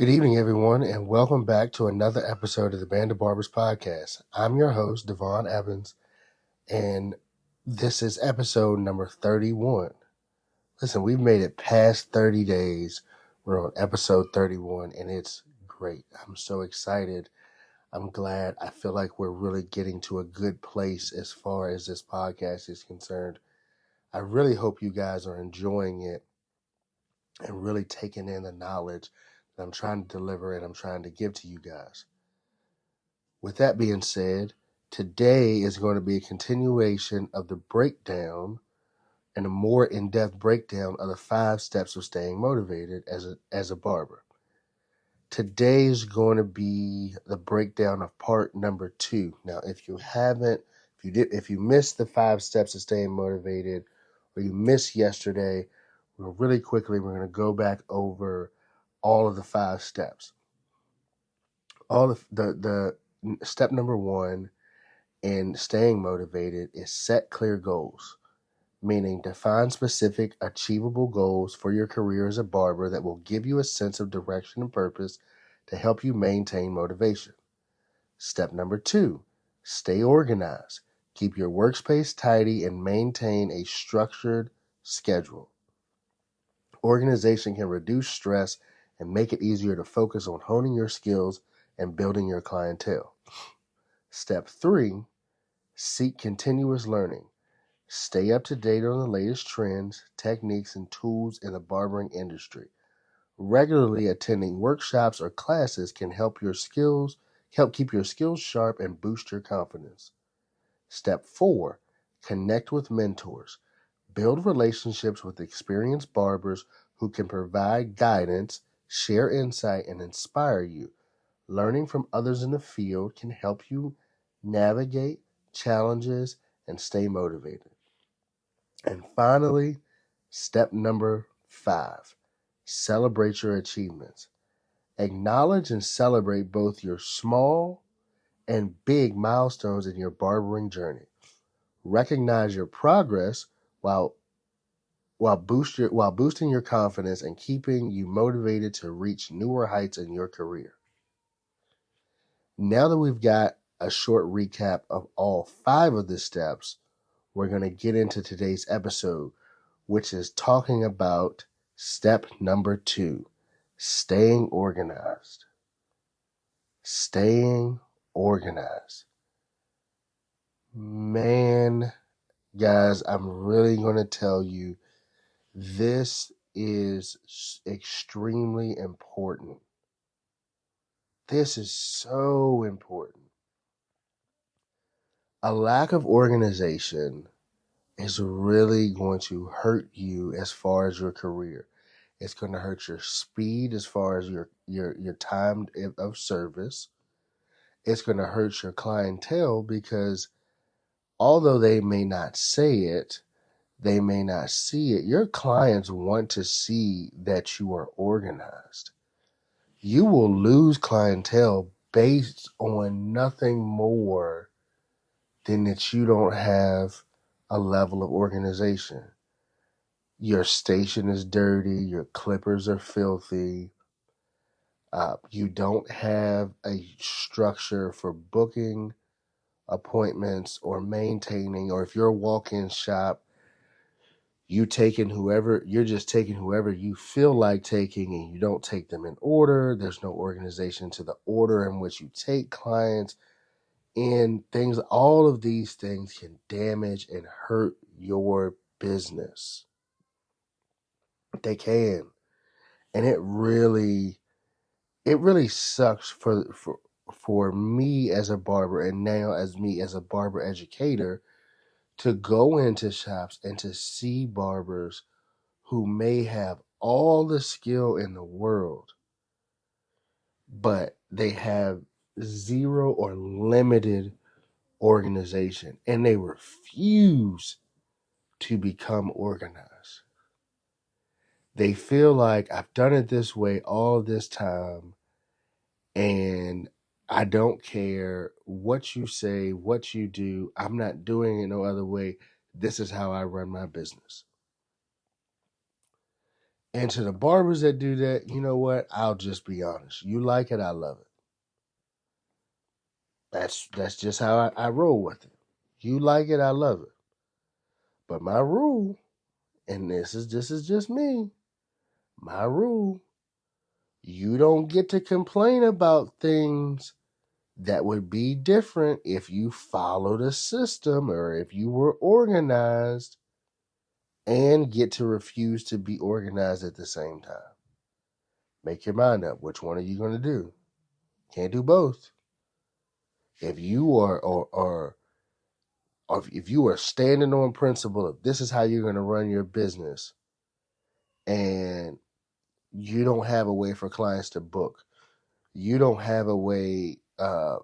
Good evening, everyone, and welcome back to another episode of the Band of Barbers podcast. I'm your host, Devon Evans, and this is episode number 31. Listen, we've made it past 30 days. We're on episode 31, and it's great. I'm so excited. I'm glad. I feel like we're really getting to a good place as far as this podcast is concerned. I really hope you guys are enjoying it and really taking in the knowledge that I'm trying to deliver and I'm trying to give to you guys. With that being said, today is going to be a continuation of the breakdown and a more in-depth breakdown of the 5 steps of staying motivated as a barber. Today is going to be the breakdown of part number 2. Now, if you missed the 5 steps of staying motivated, or you missed yesterday, we're going to go back over all of the 5 steps. All of the step number 1 in staying motivated is set clear goals, meaning define specific, achievable goals for your career as a barber that will give you a sense of direction and purpose to help you maintain motivation. Step number 2, stay organized. Keep your workspace tidy and maintain a structured schedule. Organization can reduce stress and make it easier to focus on honing your skills and building your clientele. Step 3, seek continuous learning. Stay up to date on the latest trends, techniques, and tools in the barbering industry. Regularly attending workshops or classes can help keep your skills sharp and boost your confidence. Step 4, connect with mentors. Build relationships with experienced barbers who can provide guidance, share insight, and inspire you. Learning from others in the field can help you navigate challenges and stay motivated. And finally, step number 5, celebrate your achievements. Acknowledge and celebrate both your small and big milestones in your barbering journey. Recognize your progress while boosting your confidence and keeping you motivated to reach newer heights in your career. Now that we've got a short recap of all 5 of the steps, we're going to get into today's episode, which is talking about step number 2, staying organized. Staying organized. Man, guys, I'm really going to tell you, this is extremely important. This is so important. A lack of organization is really going to hurt you as far as your career. It's going to hurt your speed as far as your time of service. It's going to hurt your clientele because although they may not say it, they may not see it, your clients want to see that you are organized. You will lose clientele based on nothing more than that you don't have a level of organization. Your station is dirty, your clippers are filthy, you don't have a structure for booking appointments or maintaining, or if you're a walk-in shop, you're just taking whoever you feel like taking, and you don't take them in order. There's no organization to the order in which you take clients, and things. All of these things can damage and hurt your business. They can, and it really sucks for me as a barber, and now as me as a barber educator, to go into shops and to see barbers who may have all the skill in the world, but they have zero or limited organization, and they refuse to become organized. They feel like, I've done it this way all this time, and I don't care what you say, what you do. I'm not doing it no other way. This is how I run my business. And to the barbers that do that, you know what? I'll just be honest. You like it, I love it. That's just how I roll with it. You like it, I love it. But my rule, and this is just me, my rule, you don't get to complain about things that would be different if you followed a system or if you were organized and get to refuse to be organized at the same time. Make your mind up. Which one are you going to do? Can't do both. If you are or if you are standing on principle of this is how you're going to run your business and you don't have a way for clients to book, you don't have a way,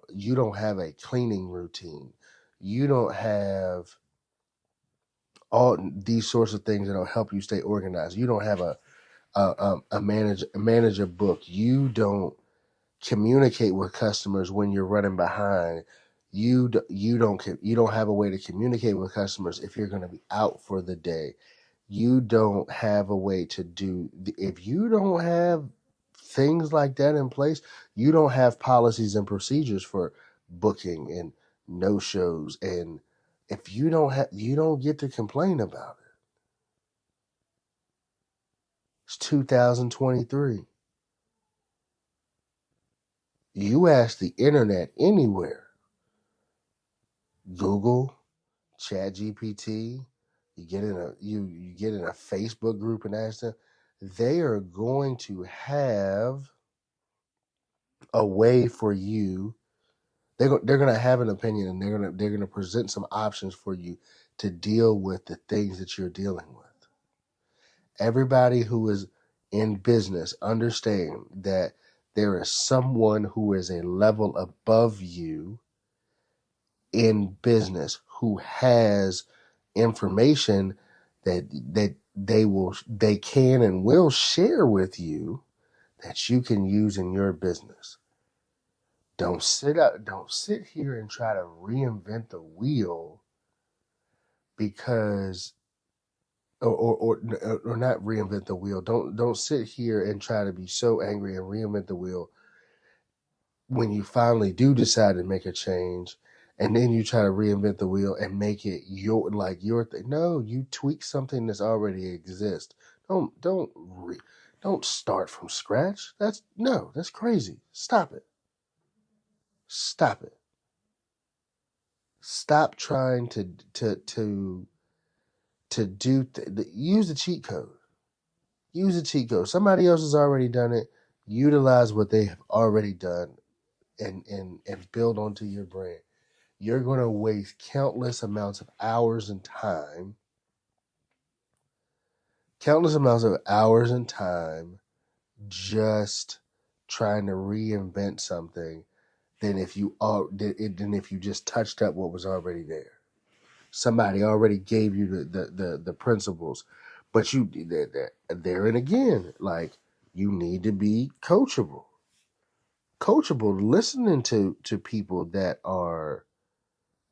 you don't have a cleaning routine, you don't have all these sorts of things that'll help you stay organized, you don't have a manager book, you don't communicate with customers when you're running behind, you don't have a way to communicate with customers if you're going to be out for the day, you don't have a way to do, if you don't have things like that in place, you don't have policies and procedures for booking and no shows, and if you don't have, you don't get to complain about it. It's 2023. You ask the internet anywhere, Google, Chat GPT, you get in a Facebook group and ask them, they are going to have a way for you. They're going to have an opinion, and they're going to present some options for you to deal with the things that you're dealing with. Everybody who is in business understand that there is someone who is a level above you in business who has information that they can and will share with you that you can use in your business. Don't sit here and try to reinvent the wheel because or not reinvent the wheel. Don't sit here and try to be so angry and reinvent the wheel when you finally do decide to make a change, and then you try to reinvent the wheel and make it your thing. No, you tweak something that's already exists. Don't start from scratch. That's crazy. Stop it. Stop it. Stop trying to use the cheat code. Use the cheat code. Somebody else has already done it. Utilize what they have already done and build onto your brand. You're going to waste countless amounts of hours and time, just trying to reinvent something than if you just touched up what was already there. Somebody already gave you the principles, but there and again, like, you need to be coachable, listening to people that are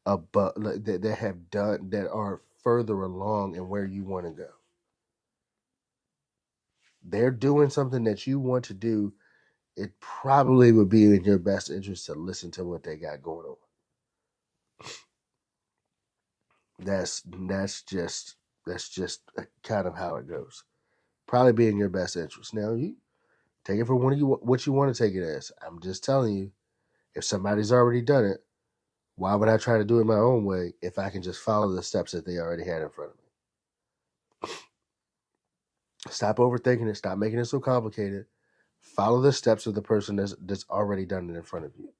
above, that have done, that are further along and where you want to go. They're doing something that you want to do. It probably would be in your best interest to listen to what they got going on. That's just kind of how it goes. Probably be in your best interest. Now, you take it for what you want to take it as. I'm just telling you, if somebody's already done it, why would I try to do it my own way if I can just follow the steps that they already had in front of me? Stop overthinking it. Stop making it so complicated. Follow the steps of the person that's already done it in front of you.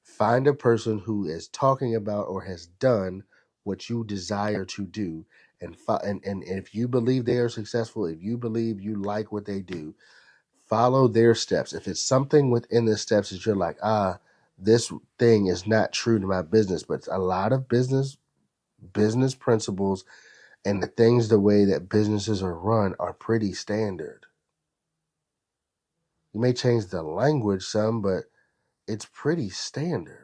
Find a person who is talking about or has done what you desire to do, and if you believe they are successful, if you believe you like what they do, follow their steps. If it's something within the steps that you're like, this thing is not true to my business, but a lot of business principles and the things, the way that businesses are run, are pretty standard. You may change the language some, but it's pretty standard.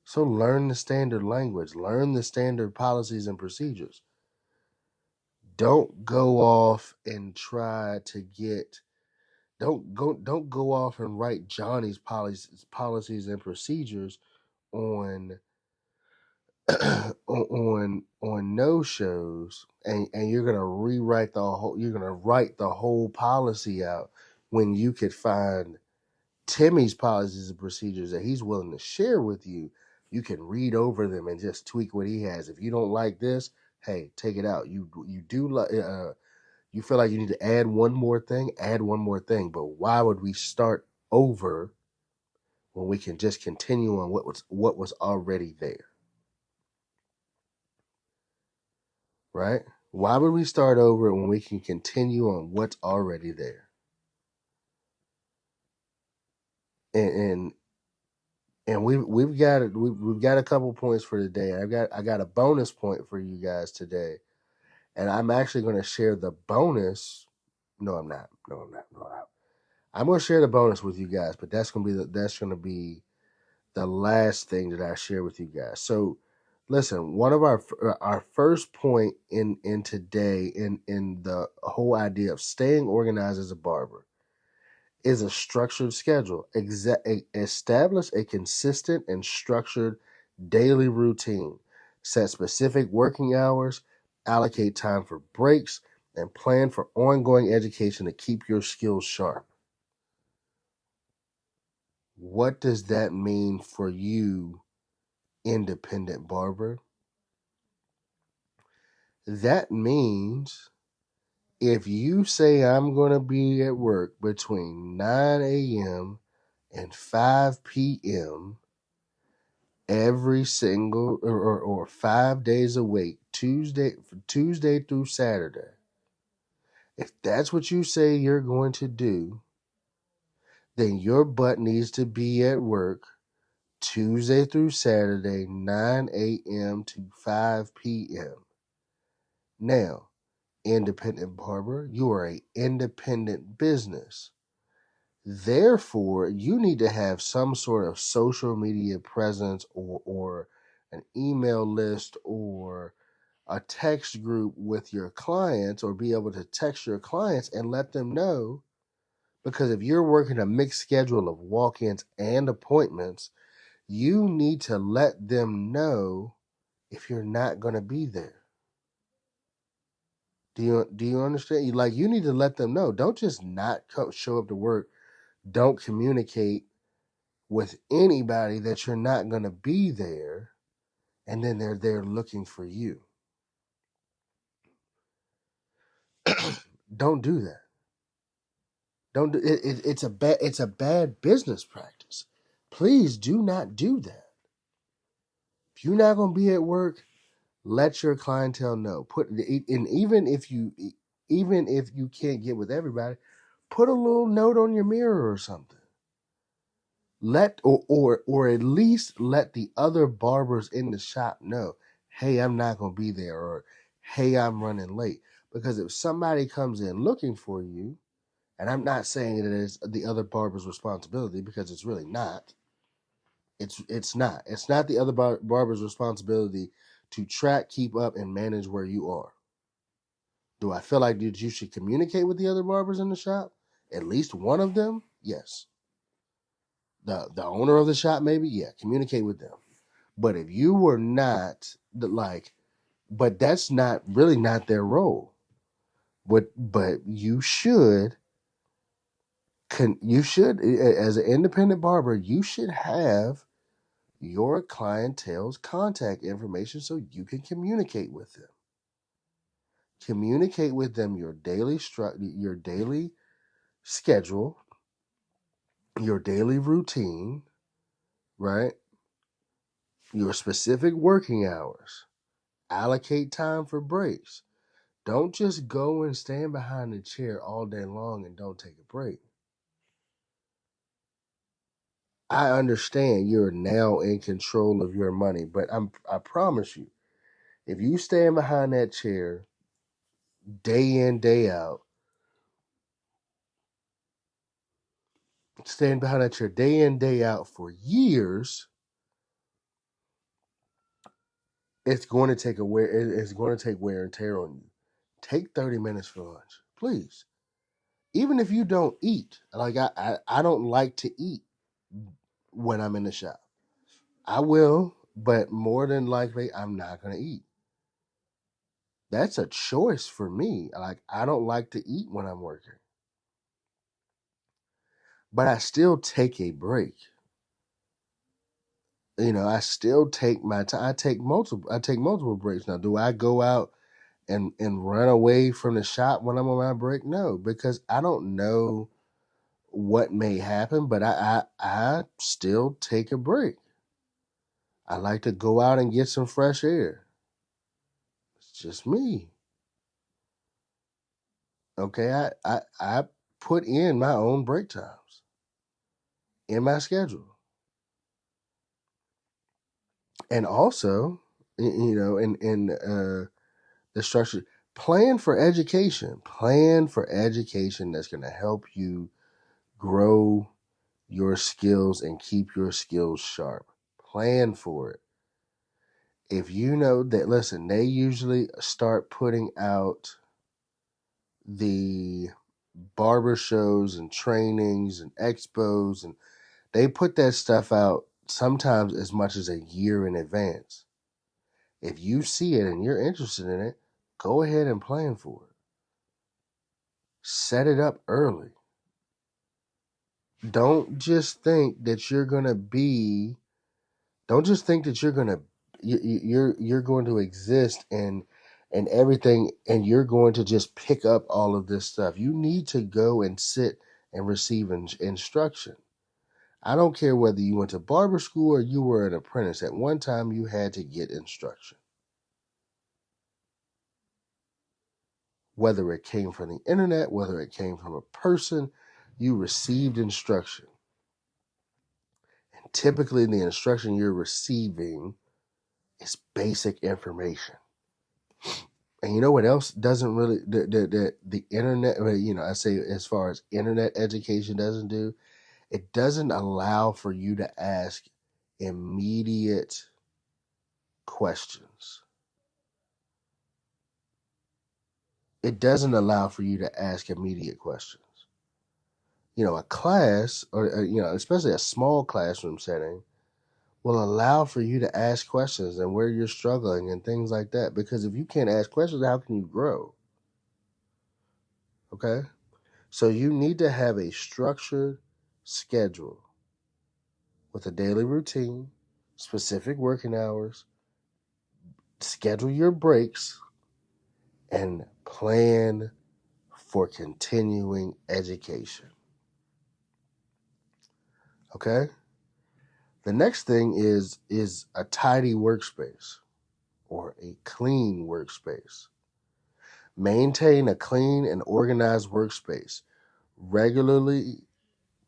So learn the standard language, learn the standard policies and procedures. don't go off and try to get don't go off and write Johnny's policies and procedures on on no shows, and you're gonna write the whole policy out when you could find Timmy's policies and procedures that he's willing to share with you. You can read over them and just tweak what he has. If you don't like this, hey, take it out. You do like you feel like you need to add one more thing, add one more thing. But why would we start over when we can just continue on what was already there? Right? Why would we start over when we can continue on what's already there? And we've got a couple points for today. I got a bonus point for you guys today, and I'm actually going to share the bonus. No, I'm not. No, I'm not. No, I'm going to share the bonus with you guys, but that's going to be the last thing that I share with you guys. So, listen, one of our first point in today in the whole idea of staying organized as a barber is a structured schedule. Establish a consistent and structured daily routine. Set specific working hours, allocate time for breaks, and plan for ongoing education to keep your skills sharp. What does that mean for you, independent barber? That means if you say I'm going to be at work between 9 a.m. and 5 p.m. every single or 5 days a week, Tuesday through Saturday, if that's what you say you're going to do, then your butt needs to be at work Tuesday through Saturday, 9 a.m. to 5 p.m. Now, independent barber, you are an independent business. Therefore, you need to have some sort of social media presence or an email list or a text group with your clients, or be able to text your clients and let them know. Because if you're working a mixed schedule of walk-ins and appointments, you need to let them know if you're not going to be there. Do you understand? You need to let them know. Don't just not show up to work. Don't communicate with anybody that you're not going to be there, and then they're there looking for you. Don't do that. Don't do it. It's a bad business practice. Please do not do that. If you're not going to be at work, let your clientele know. Even if you can't get with everybody, put a little note on your mirror or something. Or at least let the other barbers in the shop know, hey, I'm not going to be there, or hey, I'm running late. Because if somebody comes in looking for you, and I'm not saying it is the other barber's responsibility, because it's really not. It's not. It's not the other barber's responsibility to track, keep up, and manage where you are. Do I feel like you should communicate with the other barbers in the shop? At least one of them? Yes. The owner of the shop, maybe? Yeah, communicate with them. But if you were not but that's not really not their role. But you should, as an independent barber, you should have your clientele's contact information so you can communicate with them. Communicate with them your daily schedule, your daily routine, right? Your specific working hours. Allocate time for breaks. Don't just go and stand behind the chair all day long and don't take a break. I understand you're now in control of your money, but I promise you, if you stand behind that chair day in, day out, stand behind that chair day in, day out for years, it's going to take wear and tear on you. Take 30 minutes for lunch, please. Even if you don't eat, like I don't like to eat when I'm in the shop. I will, but more than likely, I'm not going to eat. That's a choice for me. Like, I don't like to eat when I'm working, but I still take a break. I still take my time. I take multiple breaks. Now, do I go out and run away from the shop when I'm on my break? No, because I don't know what may happen, but I still take a break. I like to go out and get some fresh air. It's just me. Okay, I put in my own break times in my schedule. And also, in the structure, plan for education that's going to help you grow your skills and keep your skills sharp. Plan for it. If you know that, listen, they usually start putting out the barber shows and trainings and expos, and they put that stuff out sometimes as much as a year in advance. If you see it and you're interested in it, go ahead and plan for it. Set it up early. Don't just think that you're going to be don't just think that you're going to exist and everything, and you're going to just pick up all of this stuff. You need to go and sit and receive instruction. I don't care whether you went to barber school or you were an apprentice. At one time, you had to get instruction. Whether it came from the internet, whether it came from a person, you received instruction. And typically, the instruction you're receiving is basic information. And you know what else doesn't really the internet? I say as far as internet education doesn't do, it doesn't allow for you to ask immediate questions. It doesn't allow for you to ask immediate questions. A class, or especially a small classroom setting, will allow for you to ask questions and where you're struggling and things like that. Because if you can't ask questions, how can you grow? Okay? So you need to have a structured schedule with a daily routine, specific working hours, schedule your breaks, and plan for continuing education. Okay? The next thing is a tidy workspace or a clean workspace. Maintain a clean and organized workspace. Regularly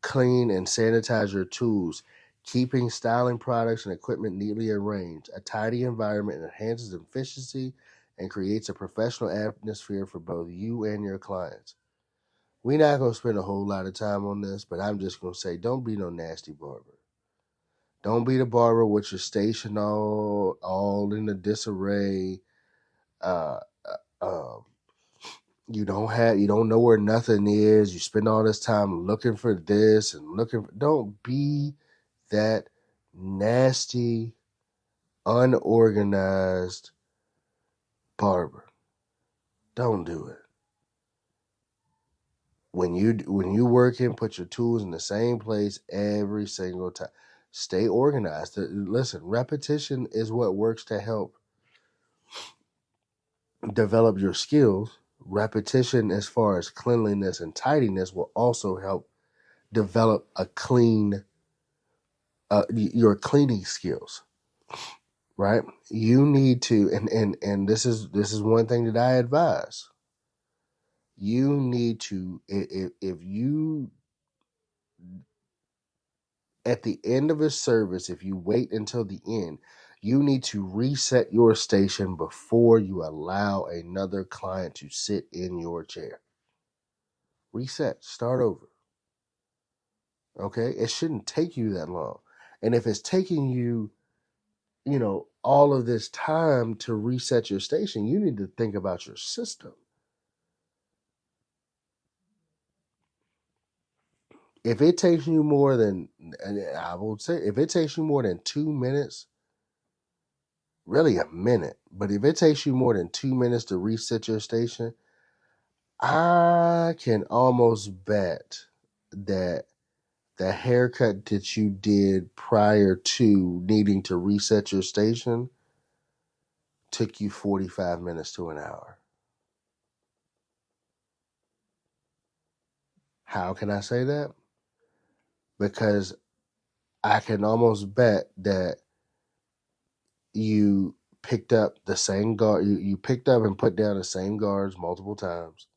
clean and sanitize your tools, keeping styling products and equipment neatly arranged. A tidy environment enhances efficiency and creates a professional atmosphere for both you and your clients. We're not going to spend a whole lot of time on this, but I'm just going to say, don't be no nasty barber. Don't be the barber with your station all in a disarray. Uh, um, you don't know where nothing is. You spend all this time looking for this and don't be that nasty, unorganized barber. Don't do it. When you working, put your tools in the same place every single time. Stay organized. Listen, repetition is what works to help develop your skills. Repetition, as far as cleanliness and tidiness, will also help develop your cleaning skills. Right? You need to, and this is one thing that I advise. You need to, if you, at the end of a service, if you wait until the end, you need to reset your station before you allow another client to sit in your chair. Reset, start over. Okay? It shouldn't take you that long. And if it's taking you, all of this time to reset your station, you need to think about your system. If it takes you more than, and I will say, if it takes you more than 2 minutes, really a minute, but if it takes you more than 2 minutes to reset your station, I can almost bet that the haircut that you did prior to needing to reset your station took you 45 minutes to an hour. How can I say that? Because I can almost bet that you picked up the same guard, you picked up and put down the same guards multiple times,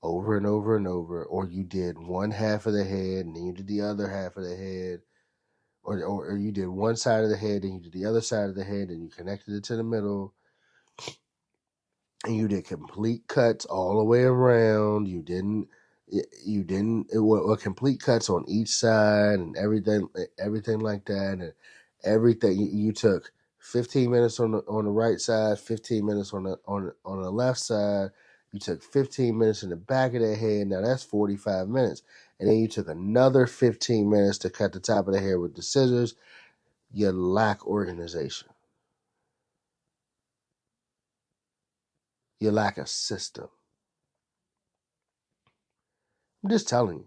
over and over and over, or you did one half of the head and then you did the other half of the head, or you did one side of the head and you did the other side of the head and you connected it to the middle, and you did complete cuts all the way around. You didn't well, complete cuts on each side and everything like that, and everything you took 15 minutes on the right side, 15 minutes on the left side. You took 15 minutes in the back of the head. Now that's 45 minutes. And then you took another 15 minutes to cut the top of the hair with the scissors. You lack organization. You lack a system. I'm just telling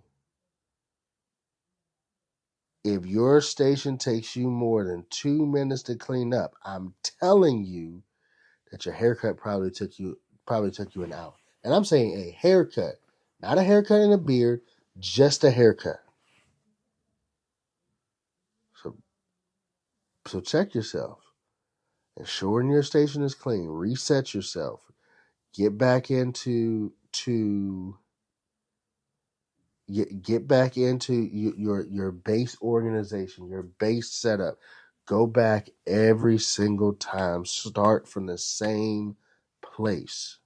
you. If your station takes you more than 2 minutes to clean up, I'm telling you that your haircut probably took you an hour. And I'm saying a haircut, not a haircut and a beard, just a haircut. So so check yourself. Ensuring your station is clean. Reset yourself. Get back into to get back into your base organization, your base setup. Go back every single time. Start from the same place.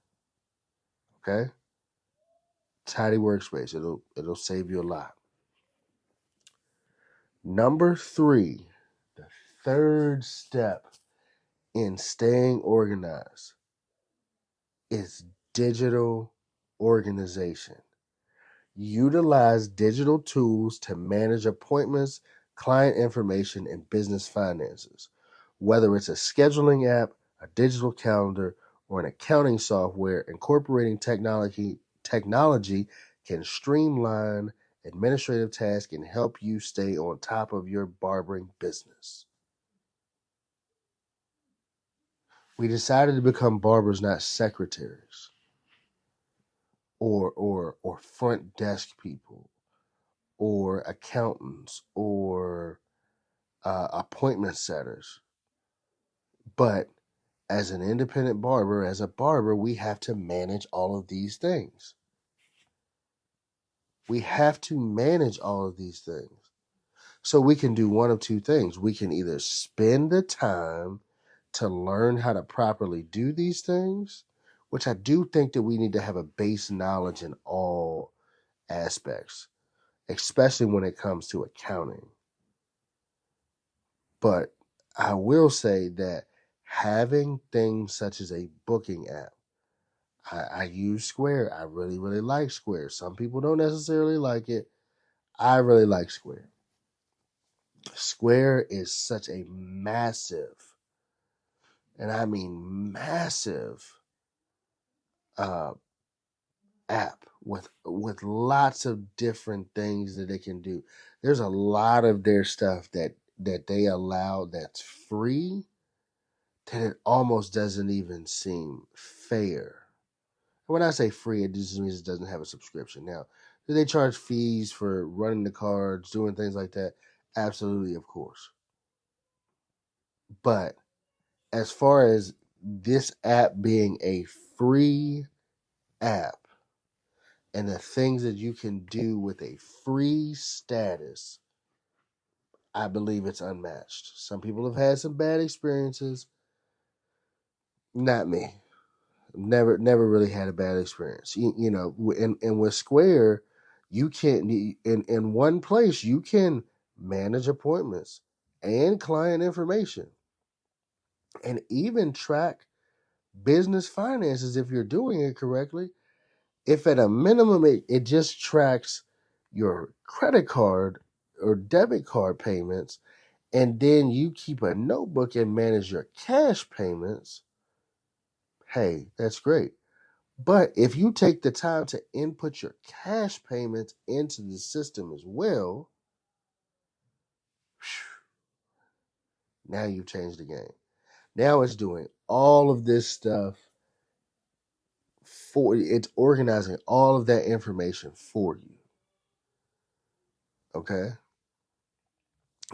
Okay? Tidy workspace. It'll save you a lot. Number 3, the third step in staying organized is digital organization. Utilize digital tools to manage appointments, client information, and business finances. Whether it's a scheduling app, a digital calendar, or an accounting software, incorporating technology can streamline administrative tasks and help you stay on top of your barbering business. We decided to become barbers, not secretaries or front desk people or accountants or appointment setters. But as an independent barber, as a barber, we have to manage all of these things. We have to manage all of these things. So we can do one of two things. We can either spend the time to learn how to properly do these things, which I do think that we need to have a base knowledge in all aspects, especially when it comes to accounting. But I will say that having things such as a booking app, I use Square. I really, really like Square. Some people don't necessarily like it. I really like Square. Square is such a massive, and I mean massive, uh, app with lots of different things that it can do. There's a lot of their stuff that they allow that's free that it almost doesn't even seem fair. When I say free, it just means it doesn't have a subscription. Now, do they charge fees for running the cards, doing things like that? Absolutely, of course. But as far as this app being a free app and the things that you can do with a free status, I believe it's unmatched. Some people have had some bad experiences. Not me. Never really had a bad experience. And with Square, you can in one place you can manage appointments and client information and even track business finances if you're doing it correctly. If at a minimum it just tracks your credit card or debit card payments, and then you keep a notebook and manage your cash payments, hey, that's great. But if you take the time to input your cash payments into the system as well, now you've changed the game. Now it's doing all of this stuff it's organizing all of that information for you. Okay?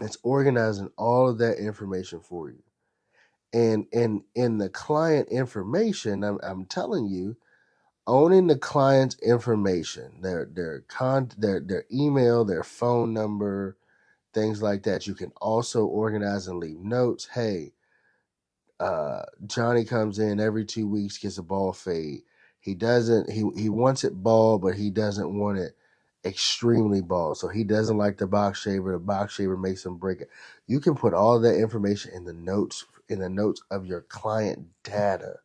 It's organizing all of that information for you. And in the client information, I'm telling you, owning the client's information, their email, their phone number, things like that. You can also organize and leave notes. Hey, Johnny comes in every 2 weeks, gets a ball fade. He wants it bald, but he doesn't want it extremely bald. So he doesn't like the box shaver. The box shaver makes him break it. You can put all that information in the notes of your client data.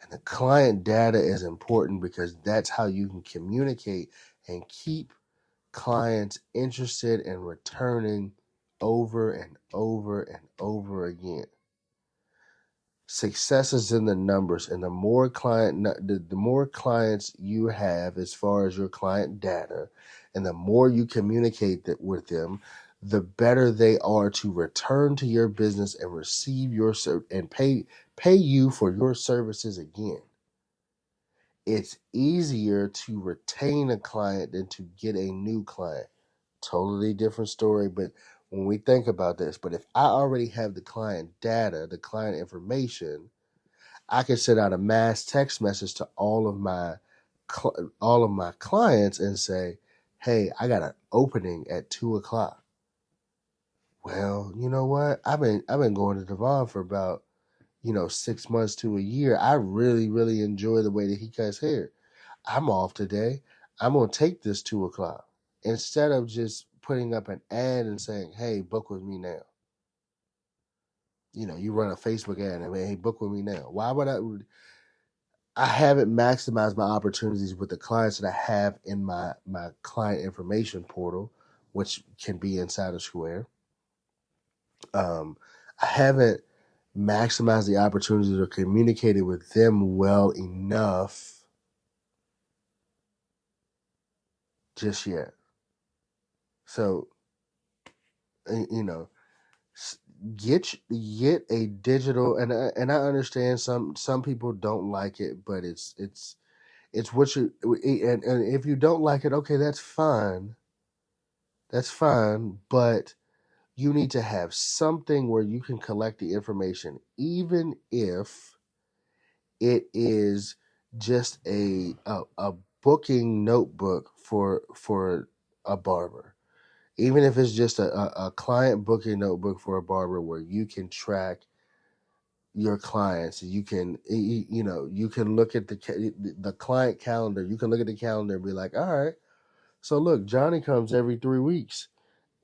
And the client data is important because that's how you can communicate and keep clients interested in returning over and over and over again. Success is in the numbers, and the more clients you have as far as your client data, and the more you communicate with them, the better they are to return to your business and receive your and pay you for your services again. It's easier to retain a client than to get a new client. Totally different story, but when we think about this, but if I already have the client data, the client information, I can send out a mass text message to all of my clients and say, "Hey, I got an opening at 2:00." Well, you know what? I've been going to Devon for about 6 months to a year. I really really enjoy the way that he cuts hair. I'm off today. I'm gonna take this 2:00 instead of just putting up an ad and saying, "Hey, book with me now." You run a Facebook ad and hey, book with me now. Why would I haven't maximized my opportunities with the clients that I have in my client information portal, which can be inside of Square. I haven't maximized the opportunities or communicated with them well enough just yet. So, you know, get a digital, and I understand some people don't like it, but it's what you, and if you don't like it, okay, that's fine. That's fine, but you need to have something where you can collect the information, even if it is just a booking notebook for a barber. Even if it's just a client booking notebook for a barber where you can track your clients, you can look at the client calendar. You can look at the calendar and be like, all right, so look, Johnny comes every 3 weeks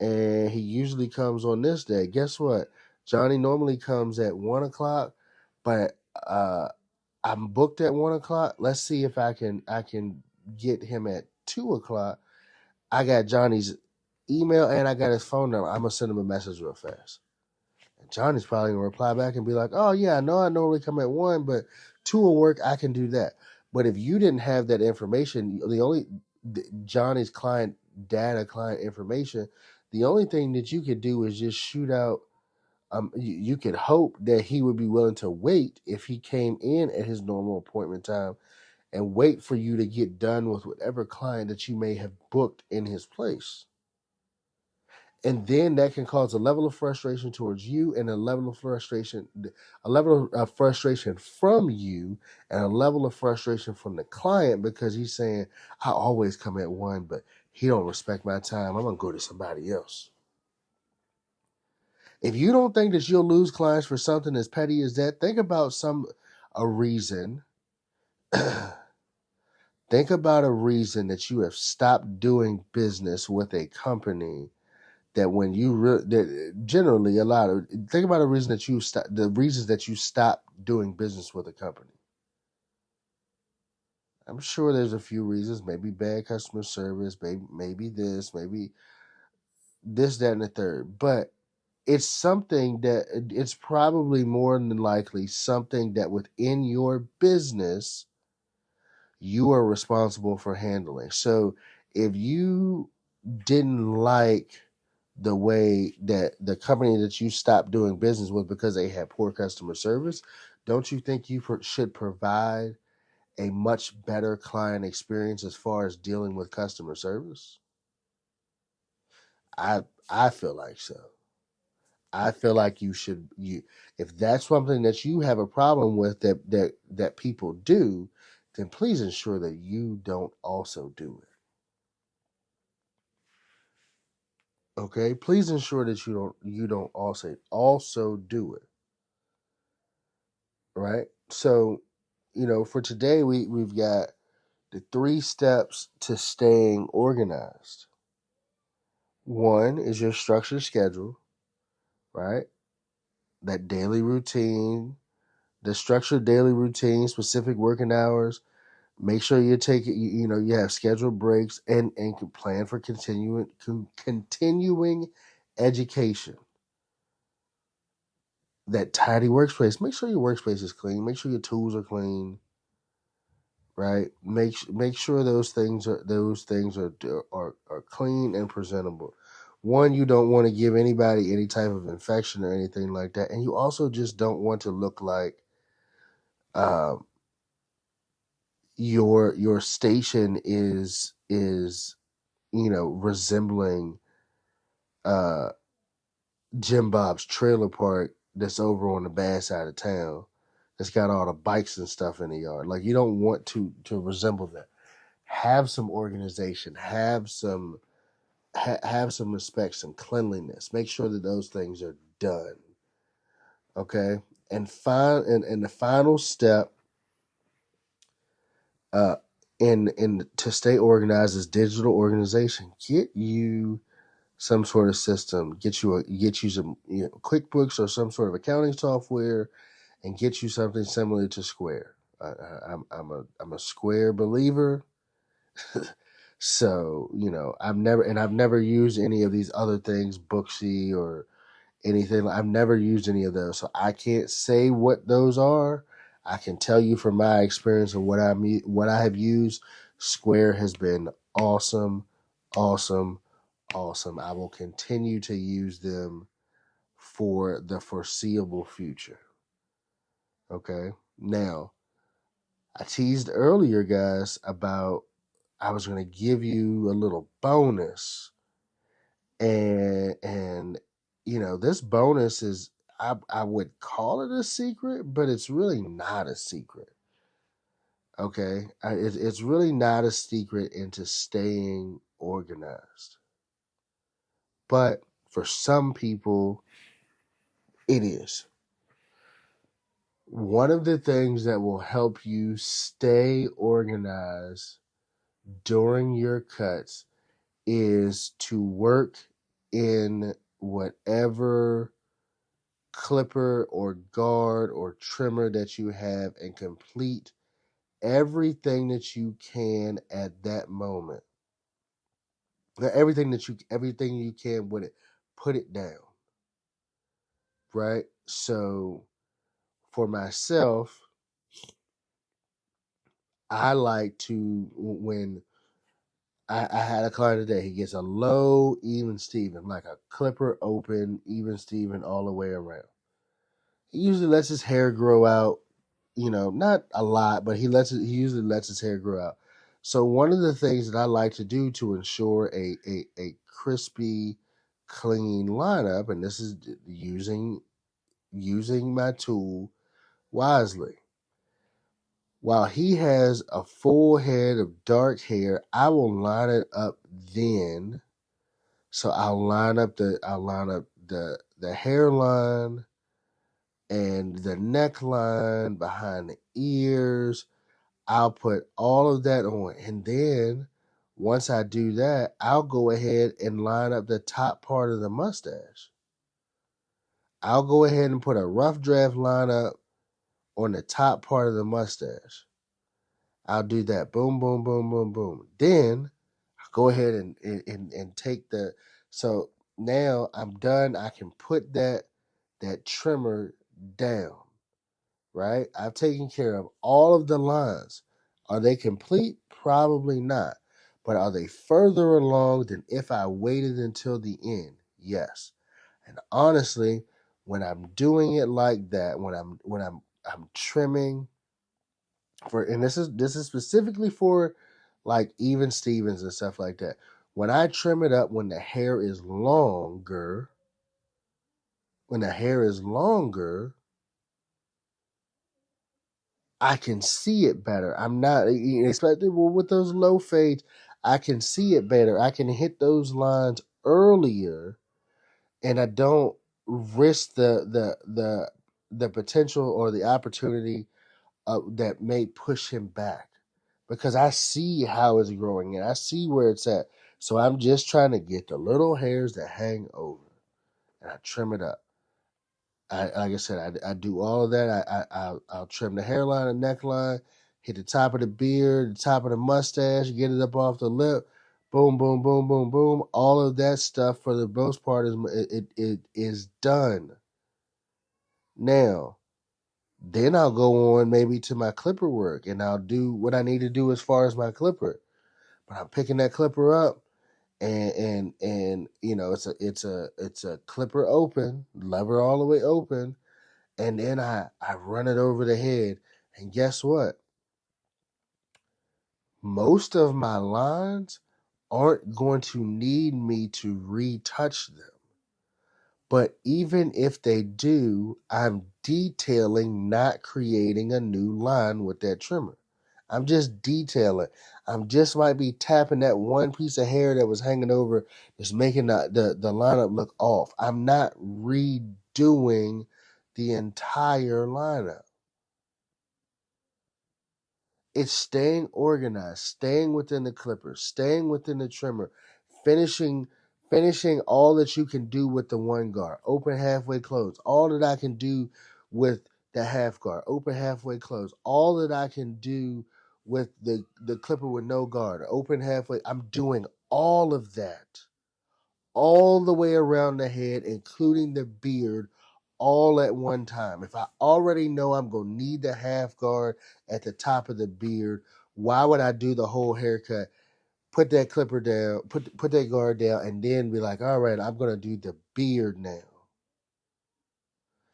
and he usually comes on this day. Guess what? Johnny normally comes at 1:00, but I'm booked at 1:00. Let's see if I can get him at 2:00. I got Johnny's email and I got his phone number. I'm gonna send him a message real fast. And Johnny's probably gonna reply back and be like, "Oh yeah, I know I normally come at 1, but 2 will work. I can do that." But if you didn't have that information, Johnny's client data, client information, the only thing that you could do is just shoot out. You could hope that he would be willing to wait if he came in at his normal appointment time and wait for you to get done with whatever client that you may have booked in his place. And then that can cause a level of frustration towards you and a level of frustration from you and a level of frustration from the client because he's saying, I always come at 1, but he don't respect my time. I'm going to go to somebody else. If you don't think that you'll lose clients for something as petty as that, think about a reason. Think about a reason that you have stopped doing business with a company that when that generally a lot of think about a reason that the reasons that you stop doing business with a company. I'm sure there's a few reasons, maybe bad customer service, maybe this, maybe this, that, and the third. But it's something that it's probably more than likely something that within your business you are responsible for handling. So if you didn't like the way that the company that you stopped doing business with because they had poor customer service, don't you think you should provide a much better client experience as far as dealing with customer service? I I feel like so. I feel like you if that's something that you have a problem with that people do, then please ensure that you don't also do it. Okay? Please ensure that you don't also do it, right? So, for today we've got the 3 steps to staying organized. One is your structured schedule, right? That daily routine, the structured daily routine, specific working hours. Make sure you take it. You have scheduled breaks and can plan for continuing education. That tidy workspace. Make sure your workspace is clean. Make sure your tools are clean. Right. Make sure those things are clean and presentable. One, you don't want to give anybody any type of infection or anything like that, and you also just don't want to look like um, your station is resembling uh Jim Bob's trailer park that's over on the bad side of town that's got all the bikes and stuff in the yard. Like, you don't want to resemble that. Have some organization, have some respect, some cleanliness. Make sure that those things are done. Okay? And the final step uh in to stay organized is digital organization. Get you some sort of system. Get you some QuickBooks or some sort of accounting software, and get you something similar to Square. I'm a Square believer. So I've never used any of these other things, Booksy or anything. I've never used any of those, so I can't say what those are. I can tell you from my experience of what I have used. Square has been awesome, awesome, awesome. I will continue to use them for the foreseeable future. Okay. Now, I teased earlier, guys, about I was going to give you a little bonus, and this bonus is I would call it a secret, but it's really not a secret. Okay, it's really not a secret into staying organized, but for some people, it is. One of the things that will help you stay organized during your cuts is to work in whatever clipper or guard or trimmer that you have and complete everything that you can at that moment. Everything you can with it, put it down. Right? So for myself, I like to when I had a client today. He gets a low even Steven, like a clipper open even Steven all the way around. He usually lets his hair grow out, not a lot, but he usually lets his hair grow out. So one of the things that I like to do to ensure a crispy, clean lineup, and this is using my tool wisely. While he has a full head of dark hair, I will line it up then. So I'll line up the hairline and the neckline behind the ears. I'll put all of that on. And then once I do that, I'll go ahead and line up the top part of the mustache. I'll go ahead and put a rough draft lineup on the top part of the mustache. I'll do that. Boom, boom, boom, boom, boom. Then I'll go ahead and take the, so now I'm done. I can put that trimmer down, right? I've taken care of all of the lines. Are they complete? Probably not. But are they further along than if I waited until the end? Yes. And honestly, when I'm doing it like that, when I'm trimming for, and this is specifically for like even Stevens and stuff like that. When I trim it up when the hair is longer, when the hair is longer, I can see it better. I'm not especially with those low fades. I can see it better. I can hit those lines earlier, and I don't risk the potential or the opportunity that may push him back because I see how it's growing and I see where it's at. So I'm just trying to get the little hairs that hang over, and I trim it up. Like I said, I do all of that. I'll trim the hairline and neckline, hit the top of the beard, the top of the mustache, get it up off the lip, boom, boom, boom, boom, boom. All of that stuff for the most part it is done. Now, then I'll go on maybe to my clipper work and I'll do what I need to do as far as my clipper. But I'm picking that clipper up and it's a clipper open, lever all the way open. And then I run it over the head. And guess what? Most of my lines aren't going to need me to retouch them. But even if they do, I'm detailing, not creating a new line with that trimmer. I'm just detailing. I'm just might be tapping that one piece of hair that was hanging over, just making the lineup look off. I'm not redoing the entire lineup. It's staying organized, staying within the clipper, staying within the trimmer, finishing finishing all that you can do with the one guard, open halfway close, all that I can do with the half guard, open halfway close, all that I can do with the clipper with no guard, open halfway. I'm doing all of that all the way around the head, including the beard, all at one time. If I already know I'm going to need the half guard at the top of the beard, why would I do the whole haircut? Put that clipper down, put that guard down, and then be like, all right, I'm going to do the beard now.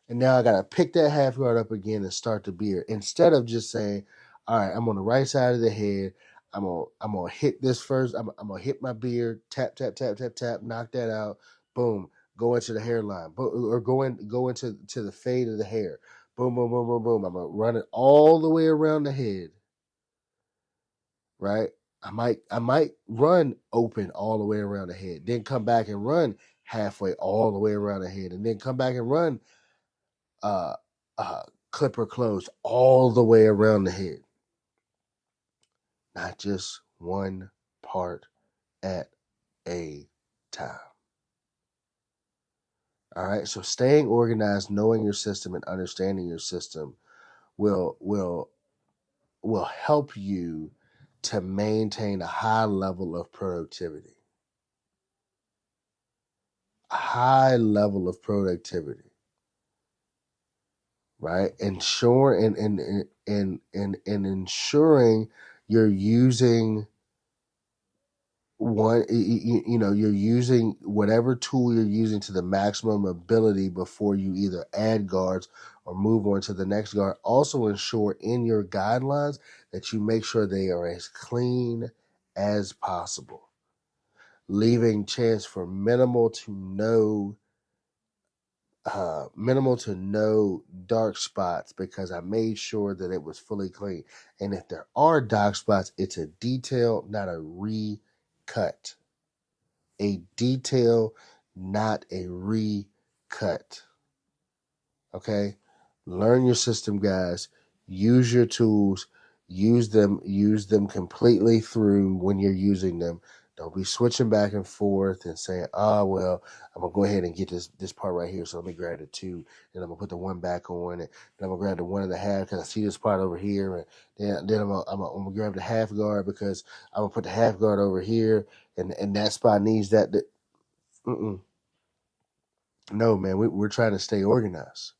And now I got to pick that half guard up again and start the beard instead of just saying, all right, I'm on the right side of the head. I'm gonna hit this first. I'm gonna hit my beard, tap, tap, tap, tap, tap, knock that out. Boom. Go into the hairline. Or go into the fade of the hair. Boom, boom, boom, boom, boom. I'm gonna run it all the way around the head. Right? I might run open all the way around the head, then come back and run halfway all the way around the head, and then come back and run uh, uh, clipper closed all the way around the head, not just one part at a time. All right. So staying organized, knowing your system, and understanding your system will will will help you to maintain a high level of productivity. A high level of productivity. Right? Ensure and ensuring you're using you're using whatever tool you're using to the maximum ability before you either add guards or move on to the next guard. Also ensure in your guidelines that you make sure they are as clean as possible, leaving chance for minimal to no dark spots because I made sure that it was fully clean. And if there are dark spots, it's a detail, not a recut. A detail, not a recut. Okay? Learn your system, guys. Use your tools. Use them completely through when you're using them. Don't be switching back and forth and saying, "Ah, well, I'm gonna go ahead and get this part right here. So let me grab the two, and I'm gonna put the one back on, and then I'm gonna grab the 1.5 because I see this part over here, and then I'm gonna grab the half guard because I'm gonna put the half guard over here, and that spot needs that." No, man, we're trying to stay organized.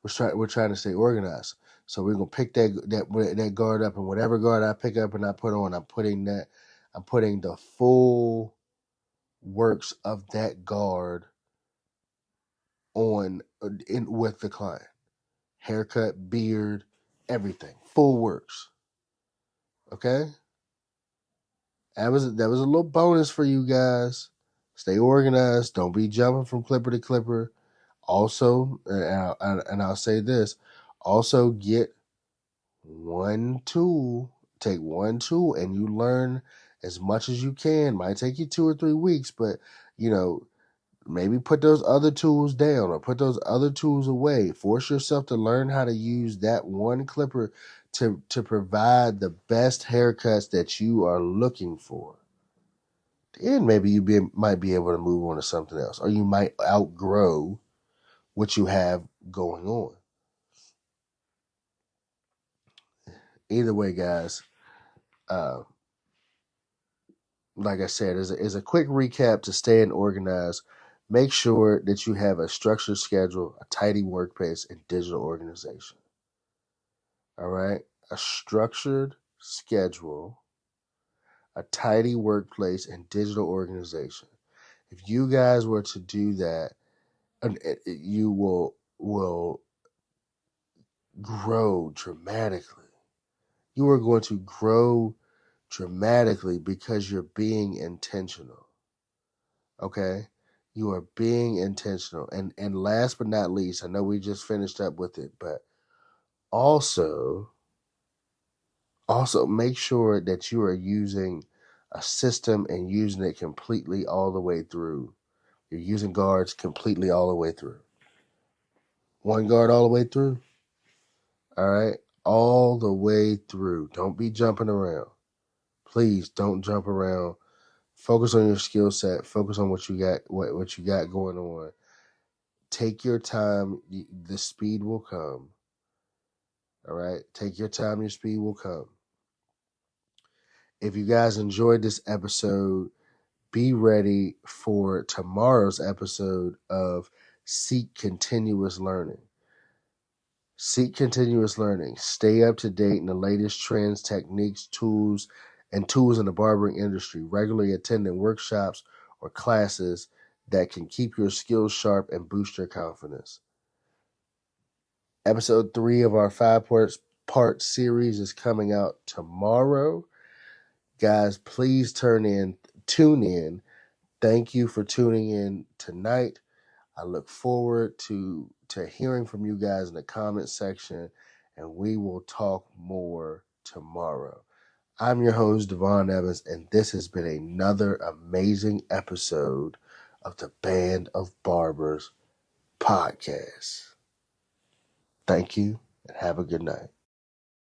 We're trying to stay organized. So we're gonna pick that guard up, and whatever guard I pick up and I put on, I'm putting the full works of that guard on in with the client. Haircut, beard, everything, full works. Okay, that was a little bonus for you guys. Stay organized. Don't be jumping from clipper to clipper. Also, and I'll say this: also get one tool. Take one tool, and you learn as much as you can. Might take you 2 or 3 weeks, but you know, maybe put those other tools down or put those other tools away. Force yourself to learn how to use that one clipper to provide the best haircuts that you are looking for. Then maybe might be able to move on to something else, or you might outgrow what you have going on. Either way, guys, uh, like I said, is a quick recap to staying organized. Make sure that you have a structured schedule, a tidy workspace, and digital organization. All right, a structured schedule, a tidy workplace, and digital organization. If you guys were to do that, you will grow dramatically. You are going to grow dramatically because you're being intentional. Okay? You are being intentional. And last but not least, I know we just finished up with it, but also make sure that you are using a system and using it completely all the way through. You're using guards completely all the way through. One guard all the way through. All right? All the way through. Don't be jumping around. Please don't jump around. Focus on your skill set. Focus on what you got, what you got going on. Take your time. The speed will come. All right? Take your time. Your speed will come. If you guys enjoyed this episode, be ready for tomorrow's episode of Seek Continuous Learning. Seek continuous learning. Stay up to date in the latest trends, techniques, tools in the barbering industry. Regularly attending workshops or classes that can keep your skills sharp and boost your confidence. Episode 3 of our 5-part series is coming out tomorrow. Guys, please tune in. Thank you for tuning in tonight. I look forward to hearing from you guys in the comment section, and we will talk more tomorrow. I'm your host, Devon Evans, and this has been another amazing episode of the Band of Barbers podcast. Thank you, and have a good night.